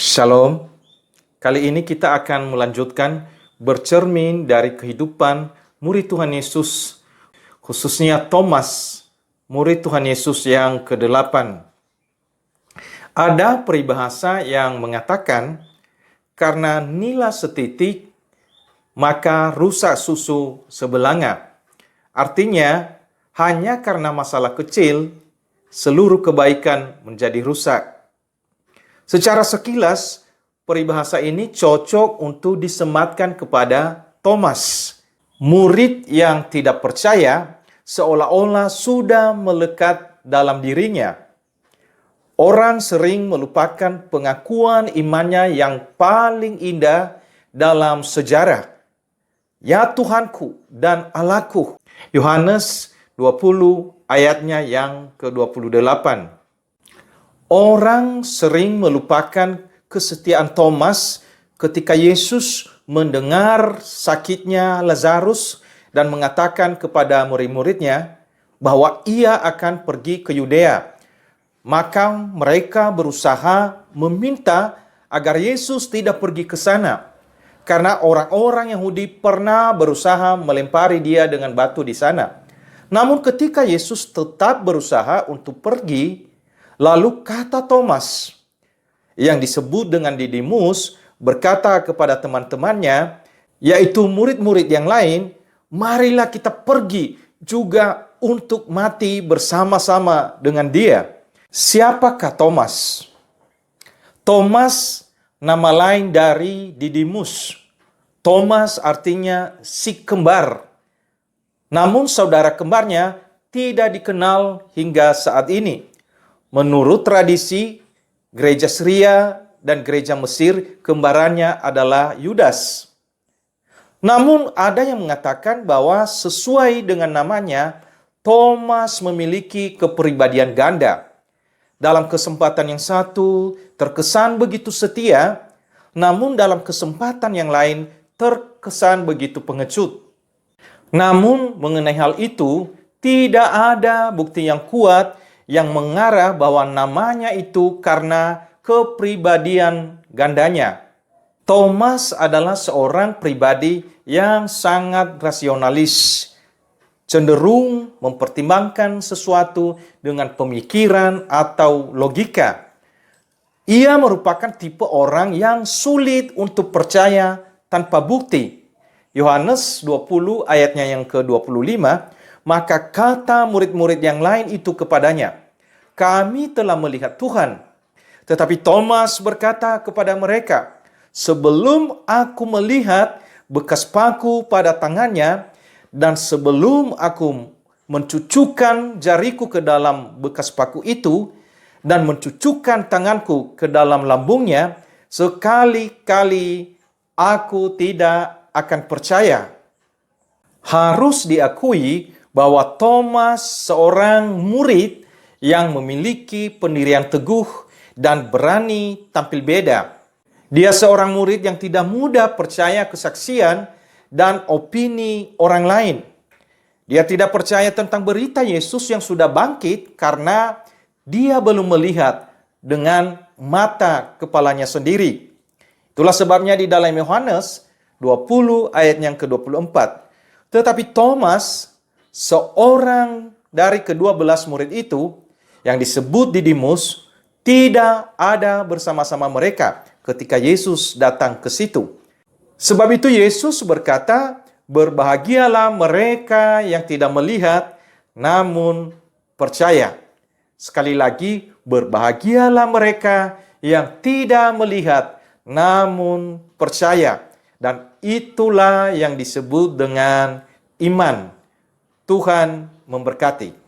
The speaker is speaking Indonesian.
Shalom. Kali ini kita akan melanjutkan bercermin dari kehidupan murid Tuhan Yesus, khususnya Thomas, murid Tuhan Yesus yang ke-8. Ada peribahasa yang mengatakan, karena nila setitik, maka rusak susu sebelanga. Artinya, hanya karena masalah kecil, seluruh kebaikan menjadi rusak. Secara sekilas, peribahasa ini cocok untuk disematkan kepada Thomas, murid yang tidak percaya, seolah-olah sudah melekat dalam dirinya. Orang sering melupakan pengakuan imannya yang paling indah dalam sejarah. Ya Tuhanku dan Allahku. Yohanes 20 ayatnya yang ke-28. Orang sering melupakan kesetiaan Thomas ketika Yesus mendengar sakitnya Lazarus dan mengatakan kepada murid-muridnya bahwa ia akan pergi ke Yudea. Maka mereka berusaha meminta agar Yesus tidak pergi ke sana, karena orang-orang Yahudi pernah berusaha melempari dia dengan batu di sana. Namun ketika Yesus tetap berusaha untuk pergi, lalu kata Thomas, yang disebut dengan Didimus, berkata kepada teman-temannya, yaitu murid-murid yang lain, marilah kita pergi juga untuk mati bersama-sama dengan dia. Siapakah Thomas? Thomas nama lain dari Didimus. Thomas artinya si kembar. Namun saudara kembarnya tidak dikenal hingga saat ini. Menurut tradisi, gereja Syria dan gereja Mesir, kembarannya adalah Yudas. Namun ada yang mengatakan bahwa sesuai dengan namanya, Thomas memiliki kepribadian ganda. Dalam kesempatan yang satu, terkesan begitu setia, namun dalam kesempatan yang lain, terkesan begitu pengecut. Namun mengenai hal itu, tidak ada bukti yang kuat yang mengarah bahwa namanya itu karena kepribadian gandanya. Thomas adalah seorang pribadi yang sangat rasionalis, cenderung mempertimbangkan sesuatu dengan pemikiran atau logika. Ia merupakan tipe orang yang sulit untuk percaya tanpa bukti. Yohanes 20 ayatnya yang ke-25, maka kata murid-murid yang lain itu kepadanya, kami telah melihat Tuhan. Tetapi Thomas berkata kepada mereka, sebelum aku melihat bekas paku pada tangannya, dan sebelum aku mencucukkan jariku ke dalam bekas paku itu, dan mencucukkan tanganku ke dalam lambungnya, sekali-kali aku tidak akan percaya. Harus diakui bahwa Thomas seorang murid yang memiliki pendirian teguh dan berani tampil beda. Dia seorang murid yang tidak mudah percaya kesaksian dan opini orang lain. Dia tidak percaya tentang berita Yesus yang sudah bangkit karena dia belum melihat dengan mata kepalanya sendiri. Itulah sebabnya di dalam Yohanes 20 ayat yang ke-24. Tetapi Thomas, seorang dari ke-12 murid itu, yang disebut Didimus, tidak ada bersama-sama mereka ketika Yesus datang ke situ. Sebab itu Yesus berkata, berbahagialah mereka yang tidak melihat, namun percaya. Sekali lagi, berbahagialah mereka yang tidak melihat, namun percaya. Dan itulah yang disebut dengan iman. Tuhan memberkati.